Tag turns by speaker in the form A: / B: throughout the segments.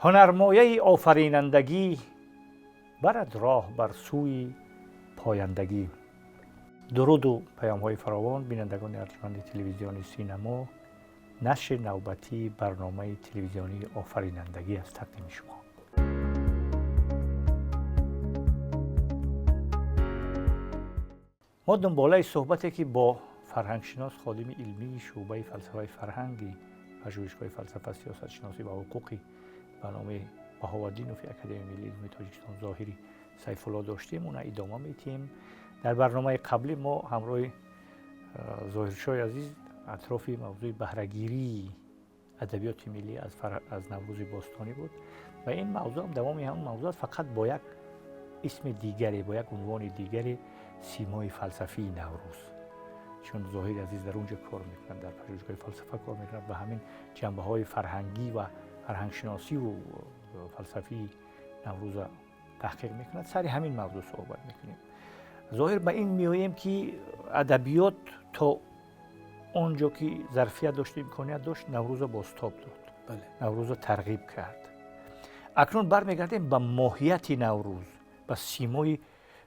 A: هنرمایه آفرینندگی برد راه بر سوی پایندگی. درود و پیام‌های فراوان بینندگان ارجمند تلویزیون سینما. نشر نوبتی برنامه تلویزیونی آفرینندگی از تقدیم شما. ما دنباله صحبتی که با فرهنگشناس خادم علمی شعبه فلسفه فرهنگی پژوهشگاه فلسفه سیاست شناسی و حقوقی به نام بهاءالدین فی اکادمی ملی علم تاجیکستان ظاهری سیف الله داشتیم، اون ادامه میتیم. در برنامه قبلی ما همراه ظاهرشاه عزیز اطراف موضوع بهره‌گیری ادبیات ملی از نوروز باستانی بود و این موضوع هم دوام همون موضوع فقط با یک اسم دیگری، با یک عنوان دیگری، سیمای فلسفی نوروز. چون ظاهر عزیز در اونجا کار میکنند، در پژوهشگاه فلسفه کار میکنند و همین جنبه‌های فرهنگی و فرهنگشناسی و فلسفی نوروز تحقیق میکنند. سر همین موضوع صحبت میکنیم. ظاهر به این میاییم که ادبیات تا اونجا که ظرفیت داشت، امکانیت داشت، نوروز بازتاب داد.
B: بله.
A: نوروز ترغیب کرد. اکنون برمیگردیم به ماهیت نوروز، به سیمای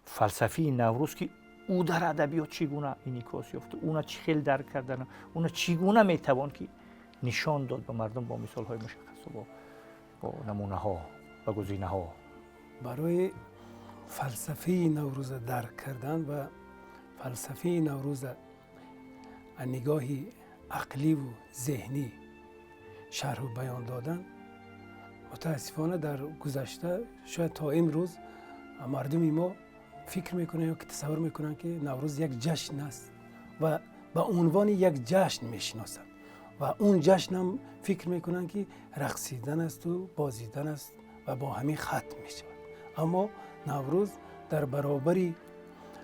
A: فلسفی نوروز که او در ادبیات چگونه انعکاس یافته، اونا چه خیلی درک کردن، اونا چگونه میتوان که نشان داد به مردم با مثال های مشخص و با نمونه ها و گزینه ها.
B: برای فلسفه نوروز درک کردن و فلسفه نوروز نگاهی عقلی و ذهنی شرح و بیان دادن، متاسفانه در گذشته شاید تا امروز مردم ما فکر میکنن یا که تصور میکنن که نوروز یک جشن است و به عنوان یک جشن میشناسن و اون جشن هم فکر میکنن که رقصیدن است و بازیدن است و با همین ختم میشه. اما نوروز در برابری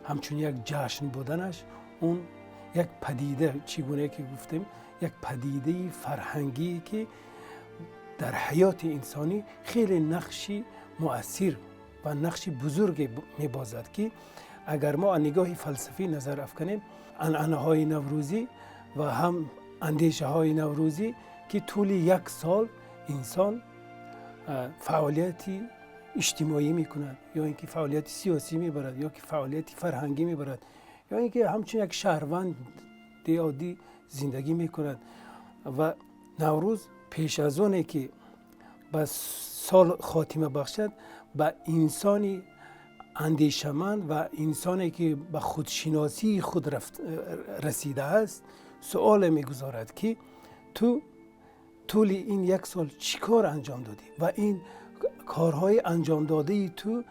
B: همچون یک جشن بودنش، اون یک پدیده، چگونه که گفتیم، یک پدیده فرهنگی که در حیات انسانی خیلی نقشی مؤثر و نقشی بزرگ میبازد که اگر ما نگاه فلسفی نظر افکنیم، عنعنه های نوروزی و هم اندیشه های نوروزی که طول یک سال انسان فعالیتی اجتماعی میکند یا اینکه فعالیت سیاسی میبرد یا که فعالیت فرهنگی میبرد یا اینکه همچون یک شهروند عادی زندگی میکند و نوروز پیش از اونه که به سال خاتمه بخشد، به انسانی اندیشمند و انسانی که به خودشناسی خود رسیده است سؤال میگذارد که تو طول این یک سال چی کار انجام دادی و این کارهای انجام داده تو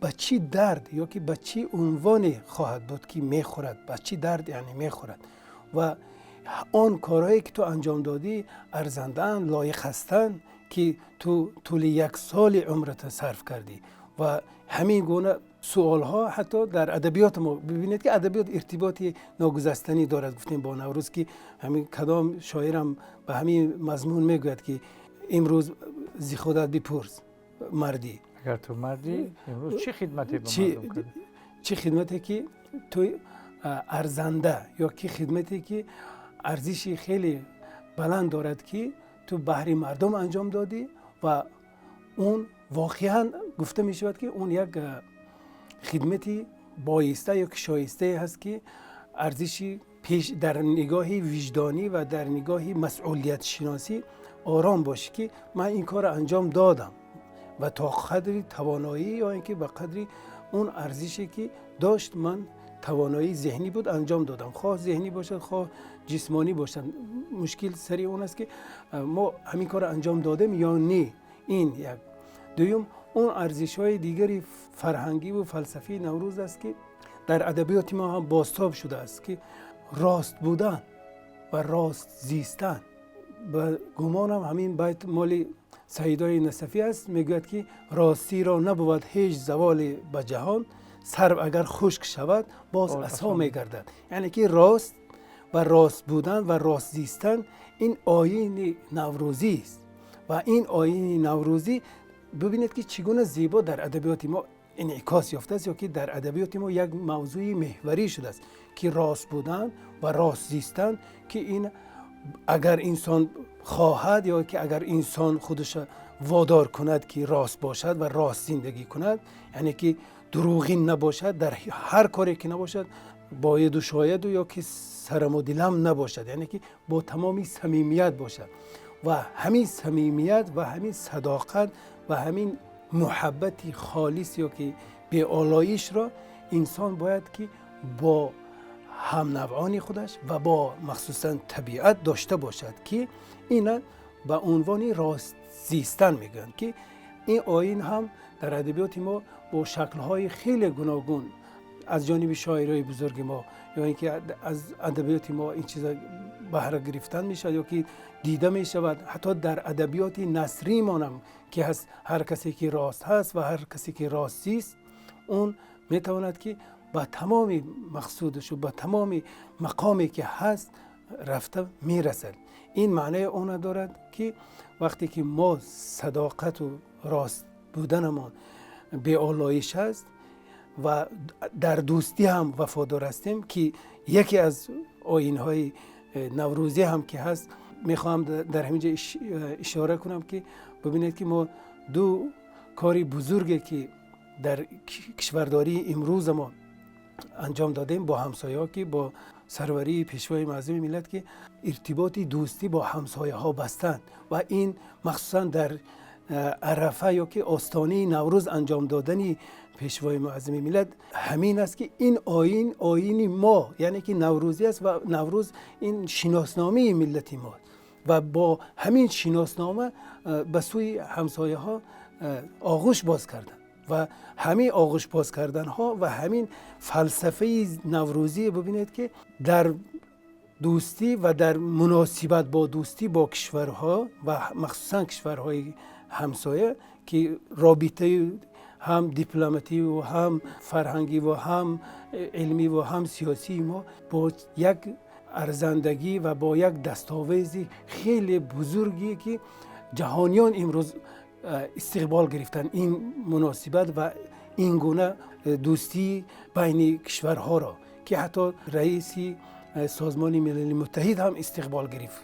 B: به چی درد یا که به چی عنوان خواهد بود که میخورد، به چی درد یعنی میخورد و آن کارهایی که تو انجام دادی ارزندن، لایق هستن که تو طول یک سال عمرت صرف کردی و همین گونه سوال ها حتی در ادبیات ما ببینید که ادبیات ارتباطی ناگسستنی دارد. گفتیم با نوروز که همین کدام شاعرم به همین مضمون میگوید که امروز زی خودت بپرس مردی،
A: اگر تو مردی امروز چه خدمتی به مردم کردی؟
B: چه خدمتی که تو ارزنده یا که خدمتی که ارزشی خیلی بلند دارد که تو بهر مردم انجام دادی و اون واقعا گفته می شود که اون یک خدمتی بایسته یا که شایسته هست که ارزشی پیش در نگاه وجدانی و در نگاه مسئولیت شناسی آرام باشه که من این کار انجام دادم و تا قدری توانایی یا اینکه به قدری اون ارزشی که داشت من توانایی ذهنی بود انجام دادم، خواه ذهنی باشد خواه جسمانی باشد. مشکل سری اون است که ما همین کار انجام دادیم یا نه. این یک. دوم، اون ارزش‌های دیگری فرهنگی و فلسفی نوروز است که در ادبیات ما هم بازتاب شده است که راست بودن و راست زیستن. به گمانم همین بیت مال سعیدای نصفی است، میگوید که راستی را نبود هیچ زوال به جهان، سرو اگر خشک شود باز عصا میگردد. یعنی که راست و راست بودن و راست زیستن این آیین نوروزی است و این آیین نوروزی ببینید که چگونه زیبا در ادبیات ما انعکاس یافته است یا که در ادبیات ما یک موضوع محوری شده است که راست بودن و راست زیستن، که این اگر انسان خواهد یا که اگر انسان خودش وادار کند که راست باشد و راست زندگی کند، یعنی که دروغین نباشد، در هر کاری که نباشد باید و شاید و یا که سرم و دلم نباشد، یعنی که با تمامی صمیمیت باشد و همین صمیمیت و همین صداقت و همین محبتی خالص یا که به آلایش را انسان باید که با هم نوعان خودش و با مخصوصا طبیعت داشته باشد که اینا به عنوان راست زیستن میگن. که این آیین هم در ادبیات ما با شکل‌های خیلی گوناگون از جانب شاعرای بزرگ ما یا اینکه از ادبیات ما این چیزا بهره گرفتن میشه یا که دیده میشود. حتی در ادبیات نثری مانم که هست، هر کسی که راست هست و هر کسی که راستی است اون میتواند که با تمام مقصودش و با تمام مقامی که هست رفته میرسد. این معنی اون دارد که وقتی که ما صداقت و راست بودنمان به آلایش است و در دوستی هم وفادار هستیم که یکی از آیین‌های نوروزی هم که هست، میخوام در همینجا اشاره کنم که ببینید که ما دو کاری بزرگی که در کشورداری امروز ما انجام دادیم با همسایه‌ها که با سروری پیشوای معظم ملت که ارتباطی دوستی با همسایه ها بستند و این مخصوصا در عرفه یا که آستانه نوروز انجام دادنی پیشوای معظم ملت همین است که این آیین ما، یعنی که نوروزی است و نوروز این شناسنامه ملتی ما و با همین شناسنامه به سوی همسایه ها آغوش باز کردن و همین آغوش باز کردن ها و همین فلسفه نوروزی ببینید که در دوستی و در مناسبت با دوستی با کشورها و مخصوصا کشورهای همسایه که رابطه هم دیپلماتی و هم فرهنگی و هم علمی و هم سیاسی ما با یک ارزندگی و با یک دستاویزی خیلی بزرگی که جهانیان امروز استقبال گرفتن این مناسبت و این گونه دوستی بین کشورها را که حتی رئیس سازمان ملل متحد هم استقبال گرفت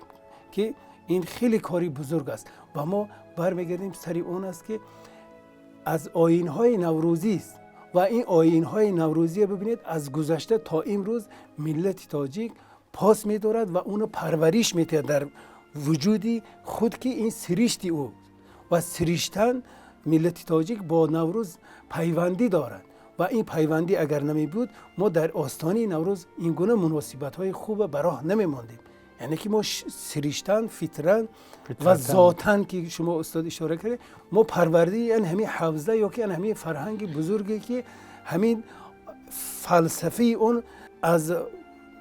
B: که این خیلی کاری بزرگ است و ما برمیگردیم سری اون است که از آیین‌های نوروزی است و این آیین‌های نوروزی ببینید از گذشته تا امروز ملت تاجیک پاس می‌دارد و اونو پرورش می‌دهد در وجودی خود که این سرشت او و سرشتن ملت تاجیک با نوروز پیوندی دارد و این پیوندی اگر نمی بود ما در آستانه نوروز این گونه مناسبت‌های خوب به راه نمی‌ماندیم. یعنی که ما سرشتن فطرن و ذاتن که شما استاد اشاره کردید ما پرورده این همین حوزه یا که همین فرهنگ بزرگی که همین فلسفه اون از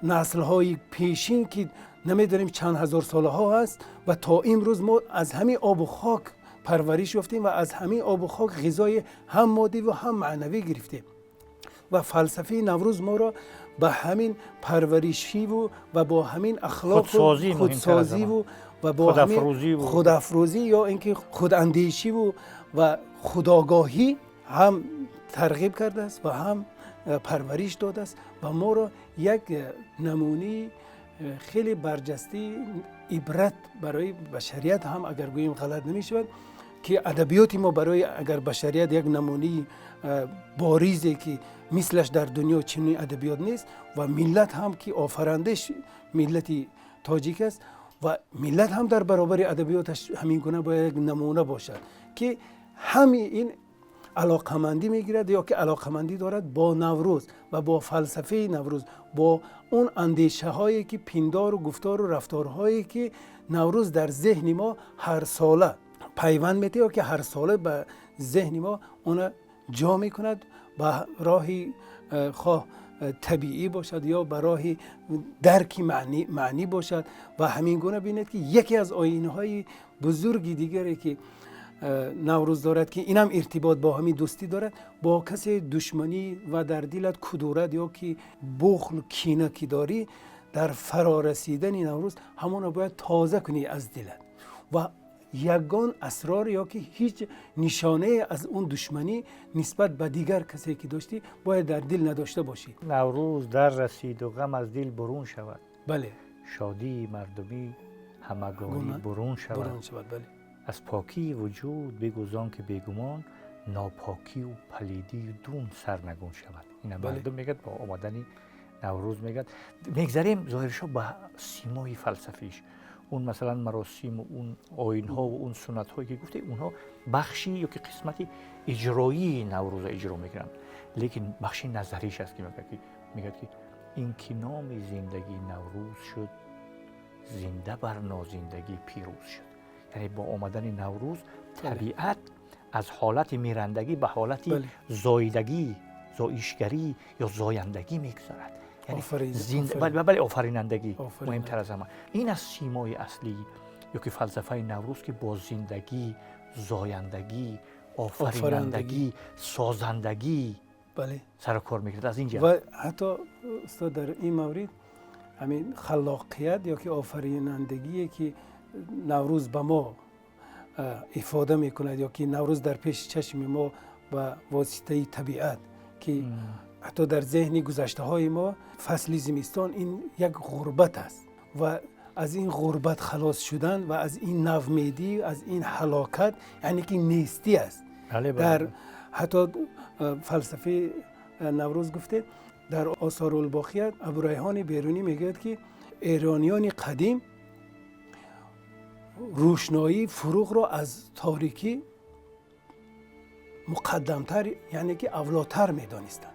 B: نسل‌های پیشین که نمیدونیم چند هزار ساله ها هست و تا امروز ما از همین آب و خاک پرورش یافتیم و از همین آب و خاک غذای هم مادی و هم معنوی گرفتیم و فلسفه نوروز ما را با همین پرورشی و با همین اخلاق خودسازی و با همین خودافروزی یا اینکه خوداندیشی و خودآگاهی هم ترغیب کرده است و هم پرورش داده است و ما را یک نمونه خیلی برجسته عبرت برای بشریت هم اگر گوییم غلط نمی شود که ادبیات ما برای اگر بشریت یک نمونه باریزه که مثلش در دنیا چنین ادبیات نیست و ملت هم که آفرندش ملتی تاجیک است و ملت هم در برابر ادبیاتش همین گونه باید یک نمونه باشد که همین این علاقمندی میگیرد یا که علاقمندی دارد با نوروز و با فلسفه نوروز، با اون اندیشه هایی که پندار و گفتار و رفتارهایی که نوروز در ذهن ما هر ساله پیوند میده یا که هر ساله به ذهن ما اون جا میکند به راهی خواه طبیعی باشد یا به راهی درک معنی باشد و همین گونه بینید که یکی از آیین‌های بزرگی دیگری که نوروز دارد که اینم ارتباط با همین دوستی دارد، با کسی دشمنی و در دلت کدورت یا که بخل کینه کی داری در فرارسیدن نوروز همون باید تازه کنی از دلت و یگان اسرار یا که هیچ نشانه از اون دشمنی نسبت به دیگر کسی که داشتی باید در دل نداشته باشی.
A: نوروز در رسید و غم از دل برون شود.
B: بله.
A: شادی مردمی همگانی برون شود.
B: بله.
A: از پاکی وجود بگوزان که بیگمان ناپاکی و پلیدی و دون سرنگون شود. این مردم میگد با آمدن نوروز میگد. میگذاریم ظاهرشو با سیمای فلسفیش، اون مثلا مراسم و اون آیین ها و اون سنت هایی که گفته، اونها بخشی یا که قسمتی اجرایی نوروز اجرا میکنن، لیکن بخشی نظریش است که میگه که این که نام زندگی نوروز شد، زنده بر نازندگی پیروز شد. یعنی با آمدن نوروز طبیعت از حالت میرندگی به حالت زایدگی، زایشگری یا زایندگی میگذرد. یعنی بله آفرینندگی مهمتر از همه. این از سیمای اصلی یا که فلسفه نوروز که با زندگی، زایندگی، آفرینندگی، سازندگی سر کار میکرد. از اینجا
B: و حتی استاد در این مورد همین خلاقیت یا که آفرینندگی که نوروز به ما افاده میکند یا که نوروز در پیش چشم ما به واسطه طبیعت که حتی در ذهن گذشته های ما فصل زمستان این یک غربت است و از این غربت خلاص شدن و از این نومیدی، از این هلاکت، یعنی که نیستی است. در حتی فلسفه نوروز گفته در آثار الباقیات ابوریحان بیرونی میگه که ایرانیان قدیم روشنایی فروغ را از تاریکی مقدمتر، یعنی که اولاتر میدانستند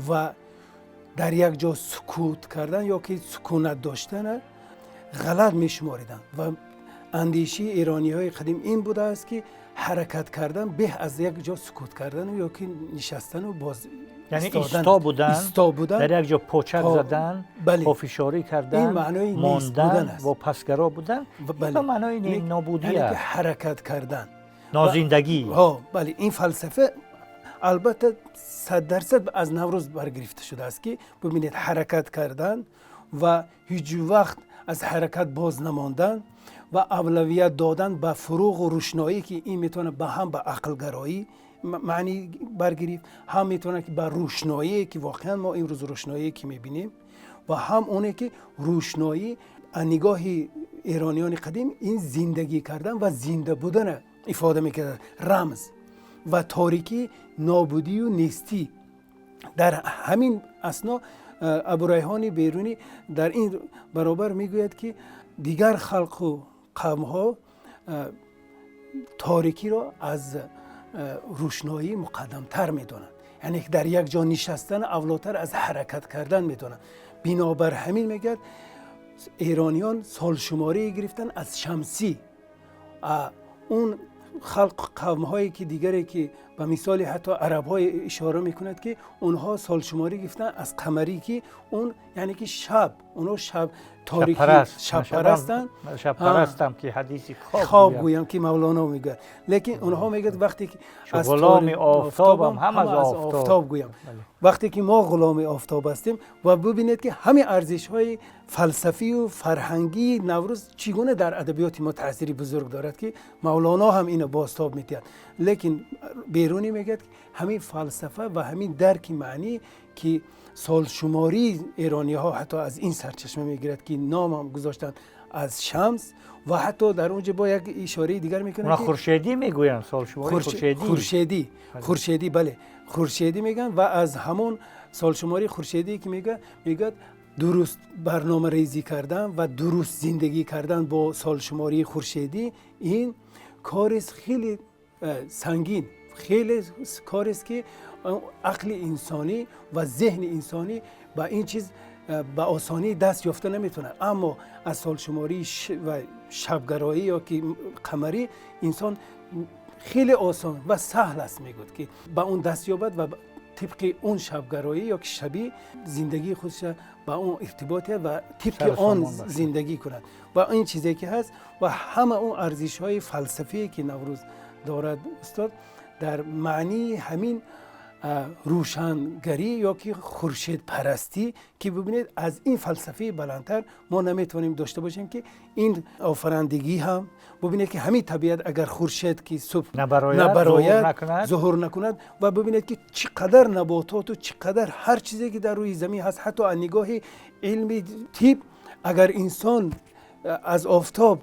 B: و در یک جا سکوت کردن یا که سکونت داشتن غلط میشماریدند و اندیشه ایرانی های قدیم این بوده است که حرکت کردن به از یک جا سکوت کردن یا که نشستن و باز
A: یعنی ایستا بودن در یک جا پوچک زدن، پافشاری کردن، ماندن و پسگرا بودن. این به معنای نابودی است،
B: یعنی که حرکت کردن،
A: نازندگی.
B: بله این فلسفه البته 100% از نوروز برگرفته شده است که ببینید حرکت کردن و هیچ وقت از حرکت باز نماندن و اولویت دادن به فروغ و روشنایی که این میتونه به هم به عقل گرایی معنی برگرفت، هم میتونه که به روشنایی که واقعا ما امروز روشنایی که میبینیم و هم اونه که روشنایی نگاه ایرانیان قدیم این زندگی کردن و زنده بودن افاده میکرد، رمز و تاریکی، نابودی و نیستی. در همین اثنا ابوریحان بیرونی در این برابر میگوید که دیگر خلق و قوم ها تاریکی را از روشنایی مقدم تر میدونن، یعنی در یک جا نشستن اولاتر از حرکت کردن میدونن. بنابر همین میگه ایرانیان سال شماری گرفتن از شمسی. اون خلق قوم هایی که دیگری که به مثال حتی عرب های اشاره میکند که اونها سال شماری گرفتن از قمری که اون یعنی که شب، اونها شب تاریکی، شب پرستن.
A: شب پرستم که حدیثی
B: خواب گویم که مولانا میگه، لیکن اونها میگه وقتی که
A: از غلام آفتابم هم از آفتاب
B: گویم. وقتی که ما غلام آفتاب هستیم و ببینید که همین ارزش های فلسفی و فرهنگی نوروز چگونه در ادبیات ما تأثیری بزرگ دارد که مولانا هم اینو بازتاب میدهد، لیکن بیرونی میگه که همین فلسفه و همین درک معنی که سال شماری ایرانی ها حتی از این سرچشمه میگیرد که نام هم گذاشتن از شمس و حتی در اونجا با یک اشاره دیگر میکنن که
A: خورشیدی میگوین، سال شماری
B: خورشیدی بله خورشیدی میگن و از همون سال شماری خورشیدی که میگه درست برنامه ریزی کردن و درست زندگی کردن با سال شماری خورشیدی این کار خیلی سنگین، خیلی کار است که عقل انسانی و ذهن انسانی با این چیز به آسانی دست یافته نمیتونه. اما از سال شماری و شبگرایی یا که قمری انسان خیلی آسان و سهل است میگوید که با اون دست یابد و طبق اون شبگرایی یا که شبی زندگی خودش با اون ارتباطه و طبق آن زندگی کند و این چیزی که هست و همه اون ارزش های فلسفی که نوروز دارد استاد در معنی همین روشنگری یا که خورشید پرستی که ببینید از این فلسفه بلندتر ما نمیتونیم داشته باشیم که این آفرندگی هم ببینید که همین طبیعت اگر خورشید که صبح نبراید ظهور نکند و ببینید که چقدر نباتات و چقدر هر چیزی که در روی زمین هست حتی از نگاه علمی طب اگر انسان از آفتاب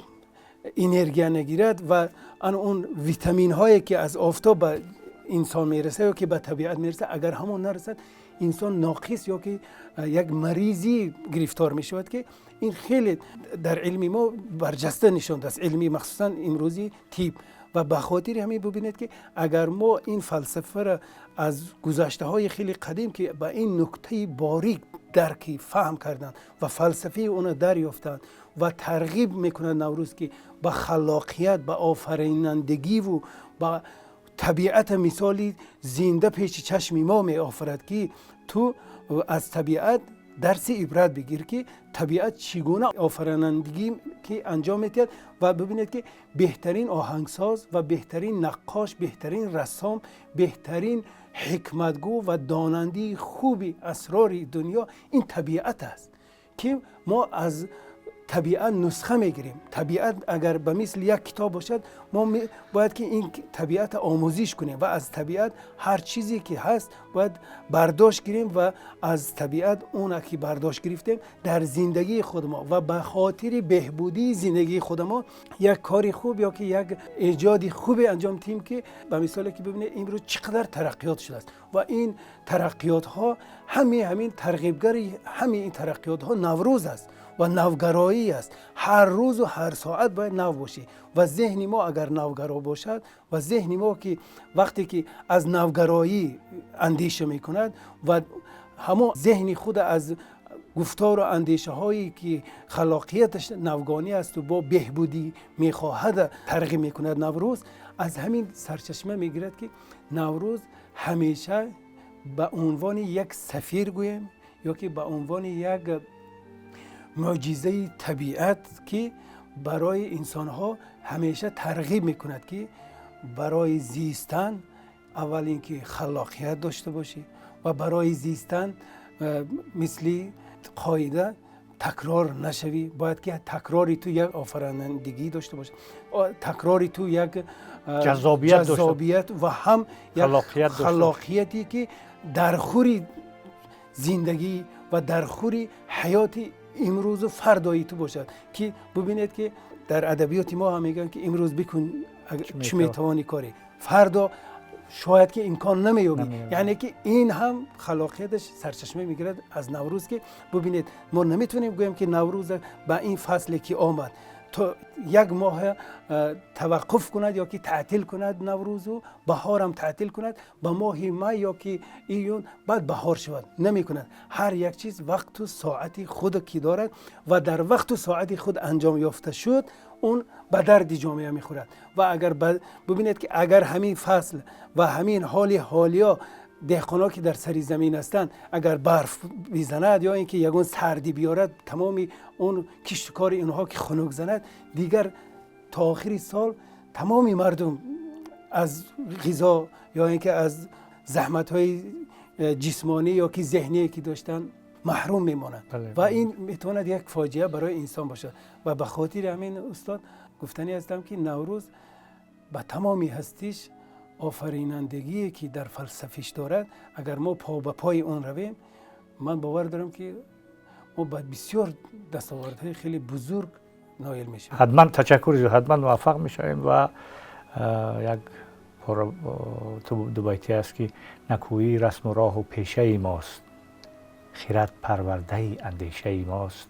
B: انرژی نگیرد و اون ویتامین هایی که از آفتاب به انسان میرسه یا که به طبیعت میرسه اگر همون نرسد انسان ناقص یا که یک مریضی گرفتار می شود که این خیلی در علم ما برجسته نشانده است، علمی مخصوصا امروزی طب. و به خاطر همین ببینید که اگر ما این فلسفه را از گذشته های خیلی قدیم که به این نکته باریک درکی فهم کردن و فلسفه اون دریافتند و ترغیب میکنند نوروز که به خلاقیت، به آفرینندگی و به طبیعت مثالی زنده پیش چشم ما می آفرد که تو از طبیعت درس عبرت بگیر که طبیعت چگونه آفرینندگی که انجام میدهد و ببینید که بهترین آهنگساز و بهترین نقاش، بهترین رسام، بهترین حکمتگو و داننده خوبی اسرار دنیا این طبیعت است که ما از طبیعت نسخه میگیریم. طبیعت اگر به مثل یک کتاب باشد ما باید که این طبیعت آموزش کنیم و از طبیعت هر چیزی که هست باید برداشت گیریم و از طبیعت اون که برداشت گرفتیم در زندگی خود ما و به خاطر بهبودی زندگی خود ما یک کاری خوب یا که یک ایجادی خوب انجام تیم که به مثال که ببینید امروز چقدر ترقیات شده است و این ترقیات ها همین ترغیبگری همین این ترقیات ها نوروز است و نوگرایی است. هر روز و هر ساعت باید نو باشی و ذهن ما اگر نوگرا باشد و ذهن ما که وقتی که از نوگرایی اندیشه میکند و همه ذهن خود از گفتار و اندیشه هایی که خلاقیتش نوگانی است و با بهبودی میخواهد ترغیب میکند نوروز، از همین سرچشمه میگیرد که نوروز همیشه به عنوان یک سفیر گویم یا که به عنوان یک معجزه طبیعت که برای انسان ها همیشه ترغیب میکند که برای زیستن اول اینکه خلاقیت داشته باشی و برای زیستن مثل قاعده تکرار نشوی، باید که تکراری تو یک آفرینندگی داشته باشه، تکراری تو یک جذابیت و هم یک خلاقیتی که در خوری زندگی و در خوری حیات امروز و فردایی تو باشد که ببینید که در ادبیات ما هم میگن که امروز بکن چه میتوانی کاری، فردا شاید که امکان نمیابی. یعنی که این هم خلاقیتش سرچشمه میگیرد از نوروز که ببینید ما نمیتونیم بگویم که نوروز به این فصلی که آمد تو یک ماه توقف کند یا که تعطیل کند نوروز و بهار هم تعطیل کند به ماه می یا که ایون بعد بهار شود، نمی کند. هر یک چیز وقت و ساعتی خود کی دارد و در وقت و ساعتی خود انجام یافته شد اون به درد جامعه میخورد. و اگر ببینید که اگر همین فصل و همین حالیا دهقانا که در سری زمین هستند اگر برف بزند یا اینکه یگون سردی بیارد تمامی اون کشتکار اینها که خنک زند دیگر تا آخر سال تمامی مردم از غذا یا اینکه از زحمت‌های جسمانی یا که ذهنی که داشتن محروم میمانند و این میتواند یک فاجعه برای انسان باشد. و به خاطر همین استاد گفتنی هستم که نوروز به تمامی هستیش آفرینندگی که در فلسفیش دارد اگر ما پا به پای اون رویم من باور دارم که ما باید بسیار دستاوردهای خیلی بزرگ نایل میشیم.
A: حتما تشکر، حتما موفق میشیم و یک دو بیتی است که نکویی رسم و راه و پیشه ماست، خیرت پرورده اندیشه ماست،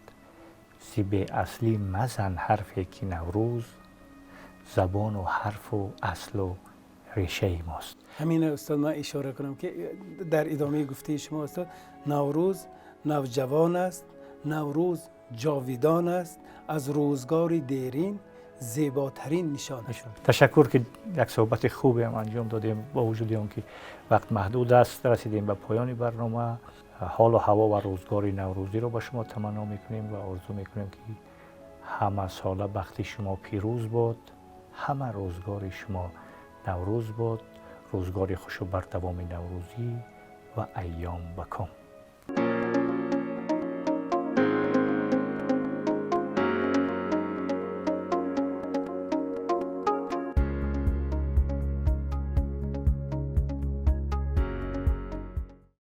A: سیب اصلی مزن حرفی که نوروز، زبان و حرف و اصل و ریشه ماست.
B: همین استاد من اشاره کنم که در ادامه گفته شما استاد نوروز نوجوان است، نوروز جاویدان است، از روزگار دیرین زیباترین نشان است.
A: تشکر که یک صحبت خوبی هم انجام دادیم با وجود اون که وقت محدود است رسیدیم به پایان برنامه. حال و هوا و روزگار نوروزی رو با شما تمنا میکنیم و آرزو میکنیم که همه ساله بخت شما پیروز باد، همه روزگار شما نوروز باد، روزگار خوش و بر دوام نوروزی و ایام بکام.